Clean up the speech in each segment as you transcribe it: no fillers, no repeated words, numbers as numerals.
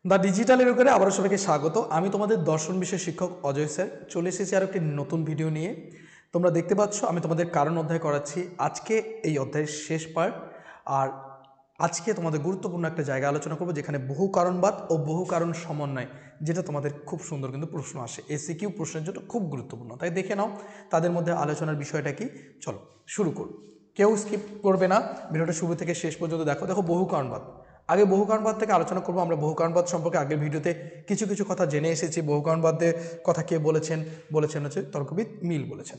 The digital এডুকেটরে আবারও সবাইকে স্বাগত। আমি তোমাদের দর্শন বিষয় শিক্ষক অজয় স্যার চলে এসেছি আর একটি নতুন ভিডিও নিয়ে। তোমরা দেখতে পাচ্ছ আমি তোমাদের কারণ অধ্যায় করাচ্ছি। আজকে এই অধ্যায়ের শেষ পার্ট। আর আজকে তোমাদের গুরুত্বপূর্ণ একটা জায়গা আলোচনা করবো, যেখানে বহু কারণবাদ ও বহু কারণ সমন্বয়, যেটা তোমাদের খুব সুন্দর কিন্তু প্রশ্ন আসে, এসিকিউ প্রশ্নের জন্য খুব গুরুত্বপূর্ণ। তাই দেখে নাও তাদের মধ্যে আলোচনার বিষয়টা কি। চলো শুরু করব, কেউ স্কিপ করবে না, ভিডিওটা শুরু থেকে শেষ পর্যন্ত দেখো। দেখো বহু কারণবাদ, আগে বহু কারণবাদ থেকে আলোচনা করবো আমরা। বহু কারণবাদ সম্পর্কে আগের ভিডিওতে কিছু কিছু কথা জেনে এসেছি। বহু কারণবাদের কথা কে বলেছেন হচ্ছে তর্কবিদ মিল বলেছেন।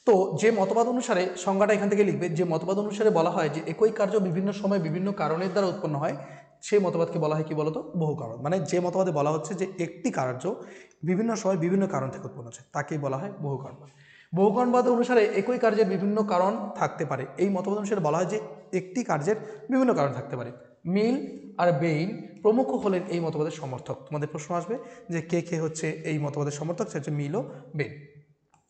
তো যে মতবাদ অনুসারে, সংজ্ঞাটা এখান থেকে লিখবে, যে মতবাদ অনুসারে বলা হয় যে একই কার্য বিভিন্ন সময় বিভিন্ন কারণের দ্বারা উৎপন্ন হয়, সেই মতবাদকে বলা হয় কি বলতো, বহু কারণ। মানে যে মতবাদে বলা হচ্ছে যে একটি কার্য বিভিন্ন সময় বিভিন্ন কারণ থেকে উৎপন্ন হচ্ছে, তাকেই বলা হয় বহু কারণবাদ। বহু কারণবাদ অনুসারে একই কার্যের বিভিন্ন কারণ থাকতে পারে। এই মতবাদ অনুসারে বলা হয় যে একটি কার্যের বিভিন্ন কারণ থাকতে পারে। মিল আর বেইন প্রমুখ হলেন এই মতবাদের সমর্থক। তোমাদের প্রশ্ন আসবে যে কে কে হচ্ছে এই মতবাদের সমর্থক, সে হচ্ছে মিল ও বেইন।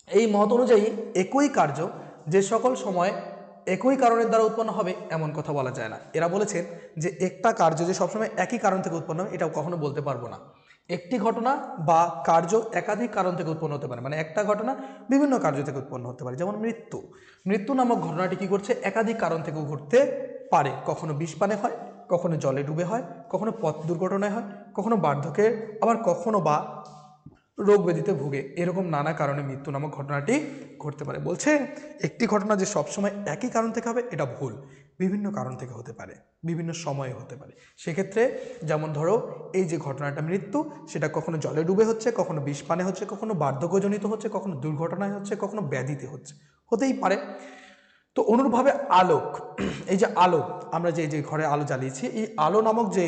এই মত অনুযায়ী একই কার্য যে সকল সময় একই কারণের দ্বারা উৎপন্ন হবে এমন কথা বলা যায় না। এরা বলেছেন যে একটা কার্য যে সবসময় একই কারণ থেকে উৎপন্ন হবে, এটাও কখনো বলতে পারবো না। একটি ঘটনা বা কার্য একাধিক কারণ থেকে উৎপন্ন হতে পারে, মানে একটা ঘটনা বিভিন্ন কার্য থেকে উৎপন্ন হতে পারে। যেমন মৃত্যু, মৃত্যু নামক ঘটনাটি কি করছে, একাধিক কারণ থেকে ঘটতে পারে। কখনো বিষপানে হয়, কখনো জলে ডুবে হয়, কখনো পথ দুর্ঘটনায় হয়, কখনো বার্ধক্যে, আবার কখনো বা রোগ ব্যাধিতে ভুগে। এরকম নানা কারণে মৃত্যু নামক ঘটনাটি ঘটতে পারে। বলছে একটি ঘটনা যে সবসময় একই কারণ থেকে হবে এটা ভুল, বিভিন্ন কারণ থেকে হতে পারে, বিভিন্ন সময়ে হতে পারে। সেক্ষেত্রে যেমন ধরো এই যে ঘটনাটা মৃত্যু, সেটা কখনো জলে ডুবে হচ্ছে, কখনো বিষপানে হচ্ছে, কখনো বার্ধক্যজনিত হচ্ছে, কখনো দুর্ঘটনায় হচ্ছে, কখনো ব্যাধিতে হচ্ছে, হতেই পারে। তো অনুরূপভাবে আলোক, এই যে আলো, আমরা যে যে ঘরে আলো জ্বালিয়েছি, এই আলো নামক যে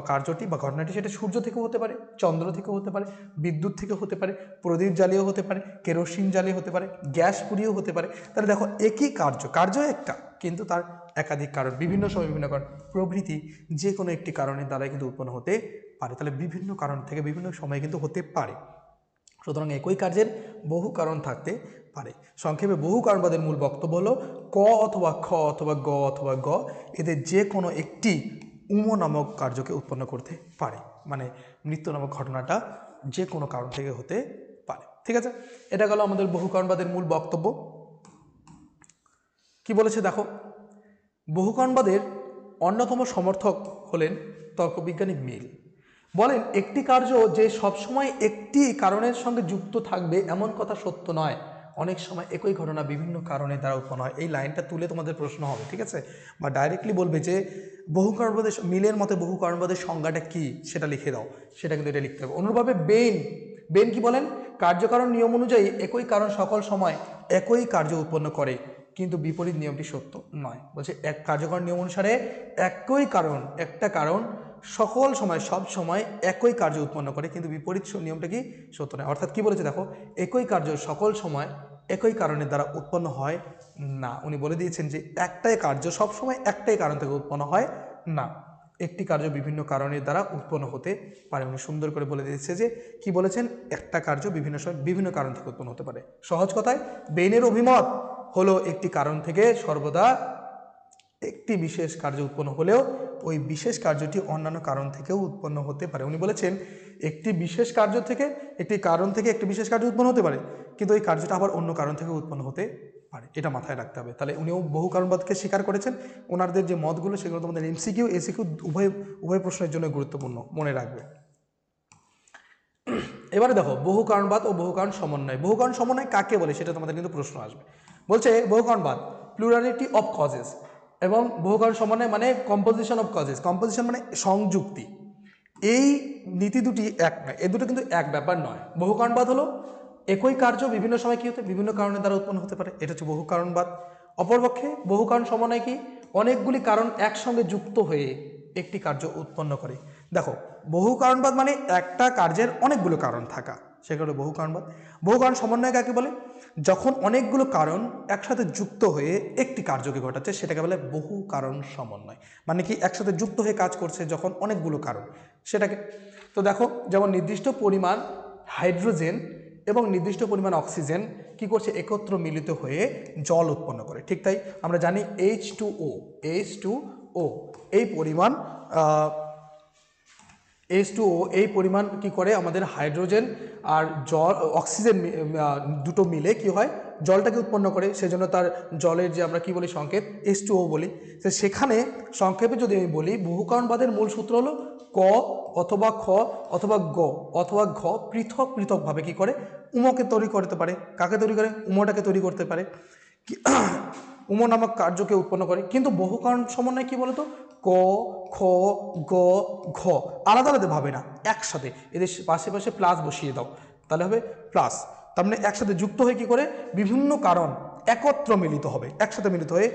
কার্যটি বা ঘটনাটি, সেটা সূর্য থেকেও হতে পারে, চন্দ্র থেকেও হতে পারে, বিদ্যুৎ থেকে হতে পারে, প্রদীপ জ্বালিয়েও হতে পারে, কেরোসিন জ্বালিয়ে হতে পারে, গ্যাস পুড়িয়েও হতে পারে। তাহলে দেখো একই কার্য একটা, কিন্তু তার একাধিক কারণ, বিভিন্ন সময় বিভিন্ন কারণ প্রভৃতি যে কোনো একটি কারণের দ্বারাই কিন্তু উৎপন্ন হতে পারে। তাহলে বিভিন্ন কারণ থেকে বিভিন্ন সময় কিন্তু হতে পারে। সুতরাং একই কার্যের বহু কারণ থাকতে পারে। সংক্ষেপে বহু কারণবাদের মূল বক্তব্য হলো ক অথবা খ অথবা গ অথবা গ, এদের যে কোনো একটি উম নামক কার্যকে উৎপন্ন করতে পারে। মানে মৃত্যু নামক ঘটনাটা যে কোনো কারণ থেকে হতে পারে। ঠিক আছে, এটা গেল আমাদের বহু কারণবাদের মূল বক্তব্য। কি বলেছে দেখো, বহু কারণবাদের অন্যতম সমর্থক হলেন তর্কবিজ্ঞানী মিল। বলেন একটি কার্য যে সবসময় একটি কারণের সঙ্গে যুক্ত থাকবে এমন কথা সত্য নয়। অনেক সময় একই ঘটনা বিভিন্ন কারণের দ্বারা উৎপন্ন হয়। এই লাইনটা তুলে তোমাদের প্রশ্ন হবে, ঠিক আছে, বা ডাইরেক্টলি বলবে যে বহু কারণবাদের, মিলের মতে বহু কারণবাদের সংজ্ঞাটা কি সেটা লিখে দাও, সেটা কিন্তু এটা লিখতে হবে। অনুরূপভাবে বেন কি বলেন, কার্যকারণ নিয়ম অনুযায়ী একই কারণ সকল সময় একই কার্য উৎপন্ন করে, কিন্তু বিপরীত নিয়মটি সত্য নয়। বলছে এক কার্যকর নিয়ম অনুসারে একই কারণ, একটা কারণ সকল সময় সব সময় একই কার্য উৎপন্ন করে, কিন্তু বিপরীত নিয়মটা কি সত্য নয়। অর্থাৎ কি বলেছে দেখো, একই কার্য সকল সময় একই কারণের দ্বারা উৎপন্ন হয় না। উনি বলে দিয়েছেন যে একটাই কার্য সবসময় একটাই কারণ থেকে উৎপন্ন হয় না, একটি কার্য বিভিন্ন কারণের দ্বারা উৎপন্ন হতে পারে। উনি সুন্দর করে বলে দিয়েছে যে কি বলেছেন, একটা কার্য বিভিন্ন সময় বিভিন্ন কারণ থেকে উৎপন্ন হতে পারে। সহজ কথায় বেইনের অভিমত হলো একটি কারণ থেকে সর্বদা একটি বিশেষ কার্য উৎপন্ন হলেও ওই বিশেষ কার্যটি অন্যান্য কারণ থেকেও উৎপন্ন হতে পারে। উনি বলেছেন একটি বিশেষ কার্য থেকে, একটি কারণ থেকে একটি বিশেষ কার্য উৎপন্ন হতে পারে, কিন্তু ওই কার্যটা আবার অন্য কারণ থেকে উৎপন্ন হতে পারে। এটা মাথায় রাখতে হবে। তাহলে উনিও বহু কারণবাদকে স্বীকার করেছেন। ওনাদের যে মতগুলো সেগুলো তোমাদের এমসিকিউ এসিকিউ উভয় প্রশ্নের জন্য গুরুত্বপূর্ণ, মনে রাখবে। এবারে দেখো বহু কারণবাদ ও বহু কারণ সমন্বয়। বহু কারণ সমন্বয় কাকে বলে সেটা তোমাদের কিন্তু প্রশ্ন আসবে। বলছে বহু কারণবাদ প্লুরালিটি অফ কজেস, এবং বহু কারণ সমন্বয় মানে কম্পোজিশন অফ কজেস। কম্পোজিশন মানে সংযুক্তি। এই নীতি দুটি এক নয়, এ দুটো কিন্তু এক ব্যাপার নয়। বহু কারণবাদ হলো একই কার্য বিভিন্ন সময় কি হতে, বিভিন্ন কারণের দ্বারা উৎপন্ন হতে পারে, এটা হচ্ছে বহু কারণবাদ। অপরপক্ষে বহু কারণ সমন্বয় কি, অনেকগুলি কারণ একসঙ্গে যুক্ত হয়ে একটি কার্য উৎপন্ন করে। দেখো বহু কারণবাদ মানে একটা কার্যের অনেকগুলো কারণ থাকা, সেগুলো বহু কারণবাদ। বহু কারণ সমন্বয় কাকে বলে, যখন অনেকগুলো কারণ একসাথে যুক্ত হয়ে একটি কার্যকে ঘটাচ্ছে সেটাকে বলে বহু কারণ সমন্বয়। মানে কি একসাথে যুক্ত হয়ে কাজ করছে যখন অনেকগুলো কারণ, সেটাকে। তো দেখো যেমন নির্দিষ্ট পরিমাণ হাইড্রোজেন এবং নির্দিষ্ট পরিমাণ অক্সিজেন কি করছে, একত্র মিলিত হয়ে জল উৎপন্ন করে। ঠিক তাই আমরা জানি H2O এই পরিমাণ H2O এই পরিমাণ কি করে আমাদের হাইড্রোজেন আর জল অক্সিজেন দুটো মিলে কি হয় জলটাকে উৎপন্ন করে, সেজন্য তার জলের যে আমরা কি বলি সংকেত H2O বলি। তো সেখানে সংক্ষেপে যদি আমি বলি বহুকরণবাদের মূল সূত্র হলো ক অথবা খ অথবা গ অথবা ঘ পৃথক পৃথকভাবে কি করে উমকে তৈরি করতে পারে। কাকে তৈরি করে? উমটাকে তৈরি করতে পারে, উম নামক কার্যকে উৎপন্ন করে। কিন্তু বহুকরণ সমন্বয় কি বলতো ক খ গ ঘ আলাদা আলাদা ভাবে না, একসাথে এদের পাশে পাশে প্লাস বসিয়ে দাও, তাহলে হবে প্লাস। তার মানে একসাথে যুক্ত হয়ে কি করে বিভিন্ন কারণ একত্র মিলিত হবে, একসাথে মিলিত হয়ে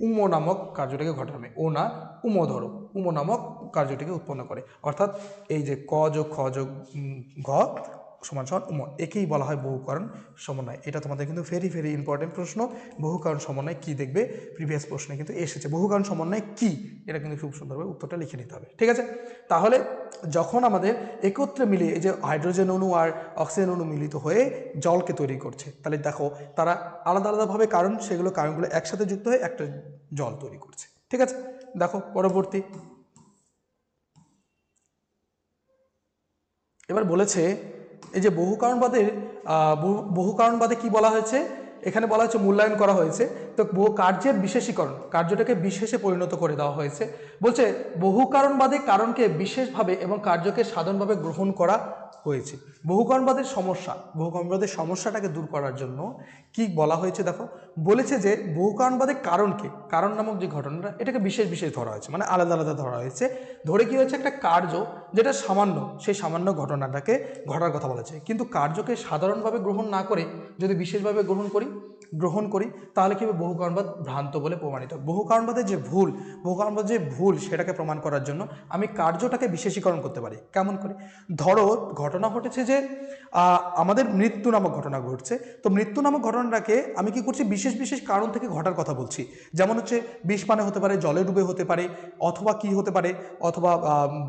উম নামক কার্যটাকে ঘটাবে। ও না উম ধরো, উম নামক কার্যটিকে উৎপন্ন করে। অর্থাৎ এই যে ক যোগ খ যোগ ঘ সমান সমান উম, একেই বলা হয় বহুকরণ সমন্বয়। এটা তোমাদের কিন্তু ভেরি ভেরি ইম্পর্টেন্ট প্রশ্ন। বহুকরণ সমন্বয় কি দেখবে প্রিভিয়াস প্রশ্নে কিন্তু এসেছে, বহুকরণ সমন্বয় কি, এটা কিন্তু খুব সুন্দরভাবে উত্তরটা লিখে নিতে হবে। ঠিক আছে, তাহলে যখন আমাদের একত্রে মিলিয়ে এই যে হাইড্রোজেন অণু আর অক্সিজেন অণু মিলিত হয়ে জলকে তৈরি করছে, তাহলে দেখো তারা আলাদা আলাদাভাবে কারণগুলো একসাথে যুক্ত হয়ে একটা জল তৈরি করছে। ঠিক আছে, দেখো পরবর্তী। এবার বলেছে এই যে বহুকারণবাদে কি বলা হয়েছে, এখানে বলা হয়েছে মূল্যায়ন করা হয়েছে। তো কার্যের বিশেষীকরণ, কার্যটাকে বিশেষে পরিণত করে দেওয়া হয়েছে। বলছে বহুকারণবাদে কারণকে বিশেষভাবে এবং কার্যকে সাধারণভাবে গ্রহণ করা হয়েছে। বহুকারণবাদের সমস্যাটাকে দূর করার জন্য কি বলা হয়েছে দেখো, বলেছে যে বহুকারণবাদের কারণকে, কারণ নামক যে ঘটনাটা এটাকে বিশেষ বিশেষ ধরা হয়েছে, মানে আলাদা আলাদা ধরা হয়েছে। ধরে কি হয়েছে একটা কার্য যেটা সামান্য, সেই সামান্য ঘটনাটাকে ঘটার কথা বলেছে, কিন্তু কার্যকে সাধারণভাবে গ্রহণ না করে যদি বিশেষভাবে গ্রহণ করি তাহলে কি হবে বহুকারণবাদ ভ্রান্ত বলে প্রমাণিত। বহুকারণবাদের যে ভুল সেটাকে প্রমাণ করার জন্য আমি কার্যটাকে বিশেষীকরণ করতে পারি। কেমন করে? ধরো ঘটনা ঘটেছে যে আমাদের মৃত্যু নামক ঘটনা ঘটছে, তো মৃত্যু নামক ঘটনাটাকে আমি কি করছি বিশেষ বিশেষ কারণ থেকে ঘটার কথা বলছি। যেমন হচ্ছে বিষপানে হতে পারে, জলে ডুবে হতে পারে, অথবা কি হতে পারে, অথবা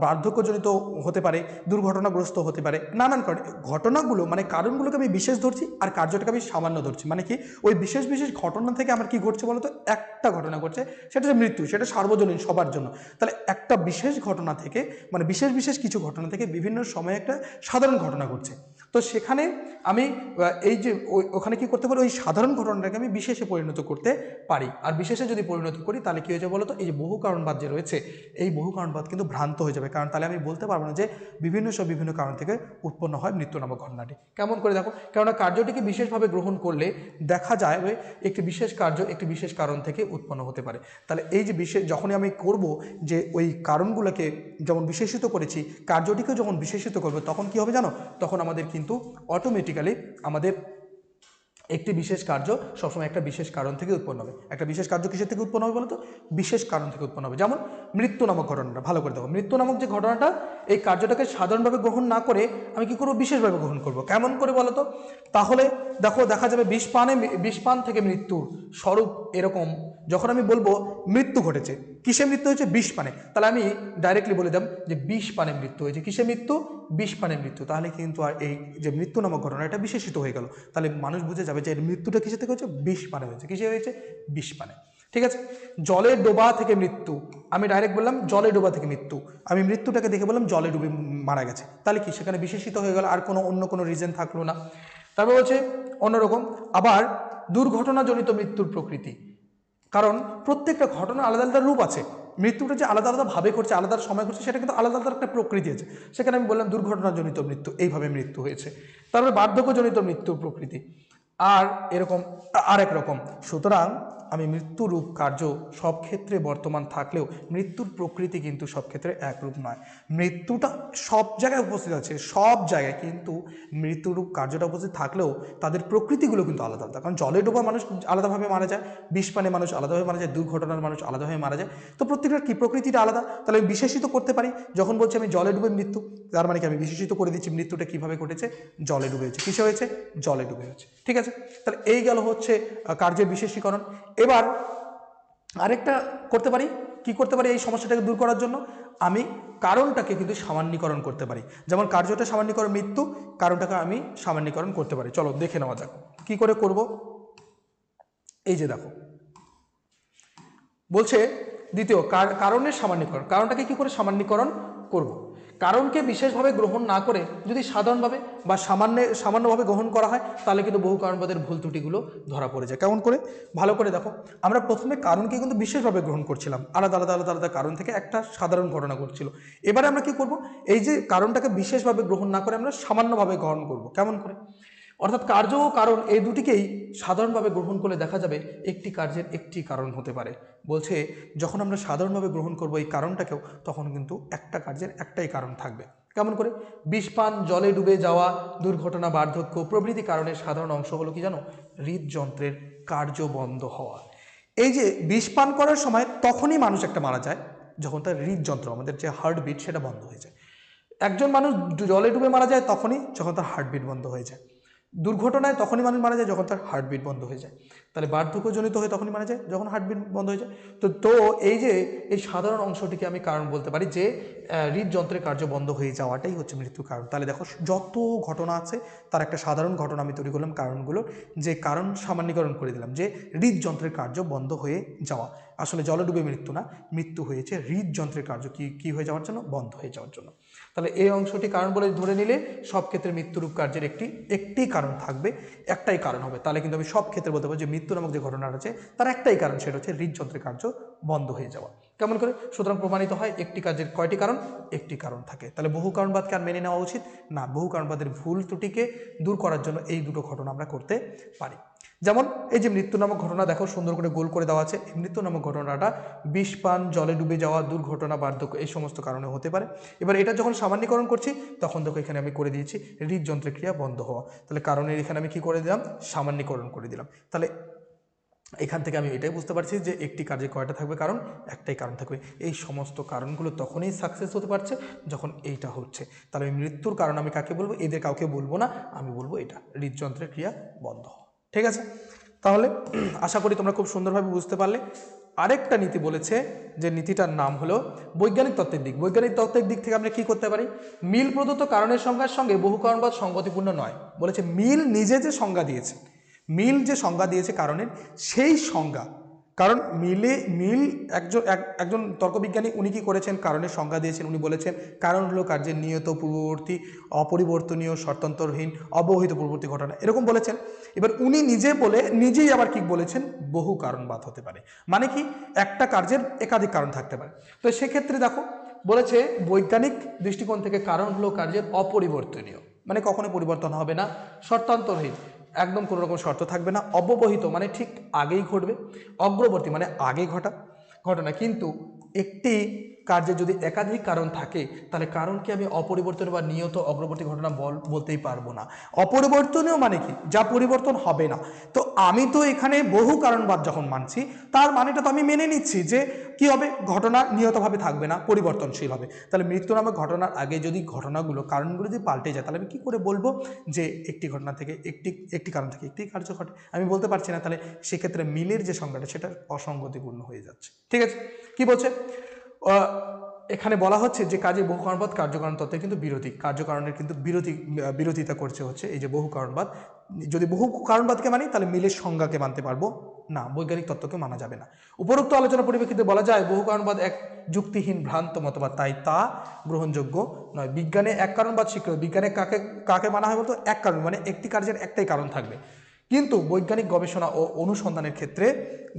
বার্ধক্যজনিত হতে পারে, দুর্ঘটনাগ্রস্ত হতে পারে, নানান কারণে ঘটনাগুলো মানে কারণগুলোকে আমি বিশেষ ধরছি আর কার্যটাকে আমি সামান্য ধরছি। মানে কি ওই বিশেষ বিশেষ ঘটনা থেকে আমার কি ঘটছে বলতো, একটা ঘটনা ঘটছে, সেটা হচ্ছে মৃত্যু, সেটা সার্বজনীন সবার জন্য। তাহলে একটা বিশেষ ঘটনা থেকে মানে বিশেষ বিশেষ কিছু ঘটনা থেকে বিভিন্ন সময়ে একটা সাধারণ ঘটনা ঘটছে। তো সেখানে আমি এই যে ওখানে কি করতে পারি, ওই সাধারণ ঘটনাটাকে আমি বিশেষে পরিণত করতে পারি। আর বিশেষে যদি পরিণত করি তাহলে কি হয়ে যাবে বলতো, এই যে বহু কারণবাদ যে রয়েছে এই বহু কারণবাদ কিন্তু ভ্রান্ত হয়ে যাবে। কারণ তাহলে আমি বলতে পারবো না যে বিভিন্ন কারণ থেকে উৎপন্ন হয় মৃত্যু নামক ঘটনাটি। কেমন করে দেখো, কেননা কার্যটিকে বিশেষভাবে গ্রহণ করলে দেখা যায় একটি বিশেষ কার্য একটি বিশেষ কারণ থেকে উৎপন্ন হতে পারে। তাহলে এই যে যখনই আমি করব যে ওই কারণগুলোকে যেমন বিশেষিত করেছি কার্যটিকেও যখন বিশেষিত করবো তখন কি হবে জানো, তখন আমাদের কিন্তু অটোমেটিক্যালি আমাদের একটি বিশেষ কার্য সবসময় একটা বিশেষ কারণ থেকে উৎপন্ন হবে। একটা বিশেষ কার্য কিসের থেকে উৎপন্ন হবে বলতো, বিশেষ কারণ থেকে উৎপন্ন হবে। যেমন মৃত্যু নামক ঘটনাটা ভালো করে দেখো, মৃত্যু নামক যে ঘটনাটা এই কার্যটাকে সাধারণভাবে গ্রহণ না করে আমি কি করবো বিশেষভাবে গ্রহণ করব। কেমন করে বলতো, তাহলে দেখো দেখা যাবে বিষপান থেকে মৃত্যুর স্বরূপ এরকম। যখন আমি বলবো মৃত্যু ঘটেছে, কিসে মৃত্যু হয়েছে, বিষপানে, তাহলে আমি ডাইরেক্টলি বলে দিলাম যে বিষপানে মৃত্যু হয়েছে। কিসে মৃত্যু, বিষপানে মৃত্যু। তাহলে কিন্তু আর এই যে মৃত্যু নামক ঘটনা এটা বিশেষিত হয়ে গেল। তাহলে মানুষ বুঝে যাবে যে এর মৃত্যুটা কিসে থেকে হয়েছে, বিষপানে হয়েছে। কিসে হয়েছে, বিষপানে। ঠিক আছে, জলে ডোবা থেকে মৃত্যু, আমি ডাইরেক্ট বললাম জলে ডোবা থেকে মৃত্যু, আমি মৃত্যুটাকে দেখে বললাম জলে ডুবে মারা গেছে। তাহলে কি সেখানে বিশেষিত হয়ে গেল, আর অন্য কোনো রিজন থাকলো না। তারপর বলছে অন্যরকম আবার দুর্ঘটনাজনিত মৃত্যুর প্রকৃতি, কারণ প্রত্যেকটা ঘটনা আলাদা আলাদা রূপ আছে। মৃত্যুটা যে আলাদা আলাদা ভাবে করছে, আলাদা সময় করছে, সেটা কিন্তু আলাদা আলাদা একটা প্রকৃতি আছে। সেখানে আমি বললাম দুর্ঘটনাজনিত মৃত্যু, এইভাবে মৃত্যু হয়েছে। তারপরে বার্ধক্যজনিত মৃত্যুর প্রকৃতি আর এরকম আরেক রকম। সুতরাং আমি মৃত্যুরূপ কার্য সব ক্ষেত্রে বর্তমান থাকলেও মৃত্যুর প্রকৃতি কিন্তু সব ক্ষেত্রে একরূপ নয়। মৃত্যুটা সব জায়গায় উপস্থিত আছে, সব জায়গায়, কিন্তু মৃত্যুরূপ কার্যটা উপস্থিত থাকলেও তাদের প্রকৃতিগুলো কিন্তু আলাদা আলাদা। কারণ জলে ডোবা মানুষ আলাদাভাবে মারা যায়, বিষপানে মানুষ আলাদাভাবে মারা যায়, দুর্ঘটনার মানুষ আলাদাভাবে মারা যায়। তো প্রত্যেকটার কি প্রকৃতিটা আলাদা, তাহলে আমি বিশেষিত করতে পারি। যখন বলছি আমি জলে ডুবে মৃত্যু, তার মানে কি আমি বিশেষিত করে দিচ্ছি মৃত্যুটা কিভাবে ঘটেছে, জলে ডুবে হয়েছে। কিসে হয়েছে, জলে ডুবে হয়েছে। ঠিক আছে, তাহলে এই গেল হচ্ছে কার্যের বিশেষীকরণ। এবার আরেকটা করতে পারি, কি করতে পারি এই সমস্যাটাকে দূর করার জন্য, আমি কারণটাকে কিন্তু সামান্যীকরণ করতে পারি। যেমন কার্যটা সামান্যীকরণ মৃত্যু, কারণটাকে আমি সামান্যীকরণ করতে পারি। চলো দেখে নেওয়া যাক কি করে করব। এই যে দেখো বলছে দ্বিতীয় কারণের সামান্যীকরণ, কারণটাকে কি করে সামান্যীকরণ করব। কারণকে বিশেষভাবে গ্রহণ না করে যদি সাধারণভাবে বা সামান্যভাবে গ্রহণ করা হয় তাহলে কিন্তু বহু কারণবাদের ভুল ত্রুটিগুলো ধরা পড়ে যায়। কেমন করে? ভালো করে দেখো, আমরা প্রথমে কারণকে কিন্তু বিশেষভাবে গ্রহণ করছিলাম, আলাদা আলাদা আলাদা আলাদা কারণ থেকে একটা সাধারণ ঘটনা ঘটছিল। এবারে আমরা কি করব, এই যে কারণটাকে বিশেষভাবে গ্রহণ না করে আমরা সামান্যভাবে গ্রহণ করব। কেমন করে? অর্থাৎ কার্য ও কারণ এই দুটিকেই সাধারণভাবে গ্রহণ করলে দেখা যাবে একটি কার্যের একটি কারণ হতে পারে। বলছে যখন আমরা সাধারণভাবে গ্রহণ করব এই কারণটাকেও, তখন কিন্তু একটা কার্যের একটাই কারণ থাকবে। কেমন করে? বিষপান, জলে ডুবে যাওয়া, দুর্ঘটনা, বার্ধক্য প্রভৃতি কারণের সাধারণ অংশ হলো কি জানো? হৃদযন্ত্রের কার্য বন্ধ হওয়া। এই যে বিষপান করার সময় তখনই মানুষ একটা মারা যায় যখন তার হৃদযন্ত্র, আমাদের যে হার্টবিট, সেটা বন্ধ হয়ে যায়। একজন মানুষ জলে ডুবে মারা যায় তখনই যখন তার হার্টবিট বন্ধ হয়ে যায়। দুর্ঘটনায় তখনই মানুষ মারা যায় যখন তার হার্টবিট বন্ধ হয়ে যায়। তাহলে বার্ধক্যজনিত হয়ে তখনই মারা যায় যখন হার্টবিট বন্ধ হয়ে যায়। তো এই যে এই সাধারণ অংশটিকে আমি কারণ বলতে পারি যে হৃদযন্ত্রের কার্য বন্ধ হয়ে যাওয়াটাই হচ্ছে মৃত্যুর কারণ। তাহলে দেখো, যত ঘটনা আছে তার একটা সাধারণ ঘটনা আমি তৈরি করলাম কারণগুলো, যে কারণ সামান্যীকরণ করে দিলাম যে হৃদযন্ত্রের কার্য বন্ধ হয়ে যাওয়া। আসলে জলে ডুবে মৃত্যু না, মৃত্যু হয়েছে হৃদযন্ত্রের কার্য কি হয়ে যাওয়ার জন্য? বন্ধ হয়ে যাওয়ার জন্য। তাহলে এই অংশটি কারণ বলে ধরে নিলে সব ক্ষেত্রে মৃত্যুরূপ কার্যের একটি কারণ থাকবে, একটাই কারণ হবে। তাহলে কিন্তু আমি সব ক্ষেত্রে বলতে পারবো যে মৃত্যু নামক যে ঘটনাটা আছে তার একটাই কারণ, সেটা হচ্ছে হৃদযন্ত্রের কার্য বন্ধ হয়ে যাওয়া। কেমন করে? সুতরাং প্রমাণিত হয় একটি কার্যের কয়টি কারণ? একটি কারণ থাকে। তাহলে বহু কারণবাদকে আর মেনে নেওয়া উচিত না। বহু কারণবাদের ভুল ত্রুটিকে দূর করার জন্য এই দুটো ঘটনা আমরা করতে পারি। যেমন এই যে মৃত্যু নামক ঘটনা, দেখো সুন্দর করে গোল করে দেওয়া আছে। মৃত্যু নামক ঘটনাটা বিষপান, জলে ডুবে যাওয়া, দুর্ঘটনা, বার্ধক্য এই সমস্ত কারণে হতে পারে। এবার এটা যখন সামান্যীকরণ করছি তখন দেখো এখানে আমি করে দিয়েছি হৃদযন্ত্রের ক্রিয়া বন্ধ হওয়া। তাহলে কারণের এখানে আমি কি করে দিলাম? সামান্যীকরণ করে দিলাম। তাহলে এখান থেকে আমি এটাই বুঝতে পারছি যে একটি কাজে কয়টা থাকবে কারণ? একটাই কারণ থাকবে। এই সমস্ত কারণগুলো তখনই সাকসেস হতে পারছে যখন এইটা হচ্ছে। তাহলে মৃত্যুর কারণ আমি কাকে বলবো? এদের কাউকে বলবো না, আমি বলবো এটা হৃদযন্ত্রের ক্রিয়া বন্ধ হওয়া। ঠিক আছে? তাহলে আশা করি তোমরা খুব সুন্দরভাবে বুঝতে পারলে। আরেকটা নীতি বলেছে, যে নীতিটার নাম হলো বৈজ্ঞানিক তত্ত্বের দিক। বৈজ্ঞানিক তত্ত্বের দিক থেকে আমরা কি করতে পারি? মিল প্রদত্ত কারণের সংজ্ঞার সঙ্গে বহু কারণবাদ সঙ্গতিপূর্ণ নয়। বলেছে মিল নিজে যে সংজ্ঞা দিয়েছে, মিল যে সংজ্ঞা দিয়েছে কারণের, সেই সংজ্ঞা, কারণ মিল একজন তর্কবিজ্ঞানী, উনি কি করেছেন? কারণের সংজ্ঞা দিয়েছেন। উনি বলেছেন কারণ হলো কার্যের নিয়ত, পূর্ববর্তী, অপরিবর্তনীয়, শর্তান্তরহীন, অবহিত পূর্ববর্তী ঘটনা, এরকম বলেছেন। এবার উনি নিজেই আবার কি বলেছেন? বহু কারণবাদ হতে পারে। মানে কি? একটা কার্যের একাধিক কারণ থাকতে পারে। তো সেক্ষেত্রে দেখো বলেছে বৈজ্ঞানিক দৃষ্টিকোণ থেকে কারণ হলো কার্যের অপরিবর্তনীয়, মানে কখনো পরিবর্তন হবে না, শর্তান্তরহীন, একদম কোনো রকম শর্ত থাকবে না, অব্যবহিত মানে ঠিক আগেই ঘটবে, অগ্রবর্তী মানে আগে ঘটনা। কিন্তু একটি কার্যে যদি একাধিক কারণ থাকে তাহলে কারণকে আমি অপরিবর্তনীয় বা নিয়ত অগ্রবর্তী ঘটনা বলতেই পারবো না। অপরিবর্তনীয় মানে কি? যা পরিবর্তন হবে না। তো আমি তো এখানে বহু কারণবাদ যখন মানছি, তার মানেটা তো আমি মেনে নিচ্ছি যে কি হবে? ঘটনা নিয়তভাবে থাকবে না, পরিবর্তনশীল হবে। তাহলে মৃত্যু নামক ঘটনার আগে যদি কারণগুলো যদি পাল্টে যায়, তাহলে আমি কি করে বলবো যে একটি ঘটনা থেকে একটি কারণ থেকে একটি কার্য ঘটে? আমি বলতে পারছি না। তাহলে সেক্ষেত্রে মিলের যে সংজ্ঞাটা, সেটা অসঙ্গতিপূর্ণ হয়ে যাচ্ছে। ঠিক আছে? কি বলছে? এখানে বলা হচ্ছে যে কাজে বহু কারণবাদ কার্যকারণ তত্ত্বের কিন্তু বিরোধী, কার্যকারণের কিন্তু বিরোধিতা করছে হচ্ছে এই যে বহু কারণবাদ। যদি বহু কারণবাদকে মানি তাহলে মিলের সংজ্ঞাকে মানতে পারবো না, বৈজ্ঞানিক তত্ত্বকে মানা যাবে না। উপরোক্ত আলোচনা পরিপ্রেক্ষিতে বলা যায় বহু কারণবাদ এক যুক্তিহীন ভ্রান্ত মতবাদ, তাই তা গ্রহণযোগ্য নয়। বিজ্ঞানে এক কারণবাদ স্বীকৃত। বিজ্ঞানে কাকে মানা হয় বলতো? এক কারণ, মানে একটি কার্যের একটাই কারণ থাকবে। কিন্তু বৈজ্ঞানিক গবেষণা ও অনুসন্ধানের ক্ষেত্রে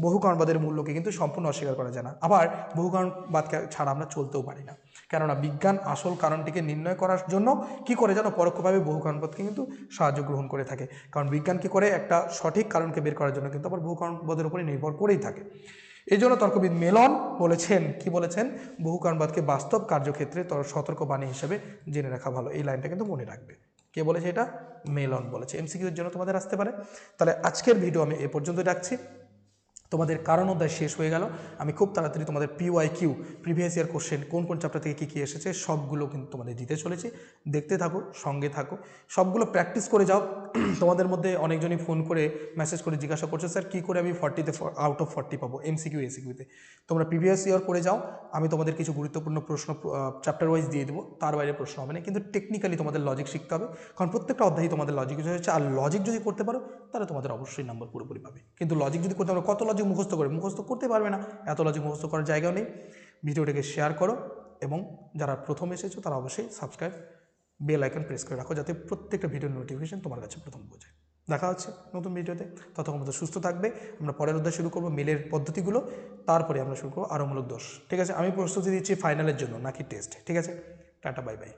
বহু কারণবাদের মূল্যকে কিন্তু সম্পূর্ণ অস্বীকার করা যায় না। আবার বহু কারণবাদকে ছাড়া আমরা চলতেও পারি না, কেননা বিজ্ঞান আসল কারণটিকে নির্ণয় করার জন্য কি করে জানো? পরোক্ষভাবে বহু কারণবাদকে কিন্তু সাহায্য গ্রহণ করে থাকে। কারণ বিজ্ঞান কি করে? একটা সঠিক কারণকে বের করার জন্য কিন্তু আবার বহু কারণবাদের উপরে নির্ভর করেই থাকে। এই জন্য তর্কবিদ মেলন বলেছেন, কি বলেছেন? বহু কারণবাদকে বাস্তব কার্যক্ষেত্রে সতর্কবাণী হিসেবে জেনে রাখা ভালো। এই লাইনটা কিন্তু মনে রাখবে। কে বলেছে এটা? মেলন বলেছে। এমসিকিউর জন্য তোমাদের আসতে পারে। তাহলে আজকের ভিডিও আমি এ পর্যন্ত রাখছি। তোমাদের কারণ অধ্যায় শেষ হয়ে গেল। আমি খুব তাড়াতাড়ি তোমাদের PYQ, প্রিভিয়াস ইয়ার কোশ্চেন, কোন কোন চ্যাপ্টার থেকে কী এসেছে সবগুলো কিন্তু তোমাদের দিতে চলেছি। দেখতে থাকো, সঙ্গে থাকো, সবগুলো প্র্যাকটিস করে যাও। তোমাদের মধ্যে অনেকজনই ফোন করে মেসেজ করে জিজ্ঞাসা করছো, স্যার কী করে আমি 40তে আউট অফ 40 পাবো এমসিকিউ এসিকিউতে? তোমরা প্রিভিয়াস ইয়ার করে যাও। আমি তোমাদের কিছু গুরুত্বপূর্ণ প্রশ্ন চ্যাপ্টার ওয়াইজ দিয়ে দেবো, তার বাইরে প্রশ্ন হবে না। কিন্তু টেকনিক্যালি তোমাদের লজিক শিখতে হবে, কারণ প্রত্যেকটা অধ্যায়ে তোমাদের লজিক হচ্ছে। আর লজিক যদি করতে পারো তাহলে তোমাদের অবশ্যই নাম্বার পুরোপুরি পাবে। কিন্তু লজিক যদি করতে পারো, কত লজিক মুখস্থ করতে পারবে না, এত লজিক মুখস্থ করার জায়গাও নেই। ভিডিওটাকে শেয়ার করো, এবং যারা প্রথম এসেছো তারা অবশ্যই সাবস্ক্রাইব বেল আইকন প্রেস করে রাখো, যাতে প্রত্যেকটা ভিডিওর নোটিফিকেশন তোমার কাছে প্রথম পৌঁছায়। দেখা হচ্ছে নতুন ভিডিওতে, ততক্ষণ মতো সুস্থ থাকবে। আমরা পরের অধ্যায় শুরু করবো মেলের পদ্ধতিগুলো, তারপরে আমরা শুরু করবো আরোমূলক দোষ। ঠিক আছে, আমি প্রস্তুতি দিচ্ছি ফাইনালের জন্য নাকি টেস্ট। ঠিক আছে, টাটা, বাই বাই।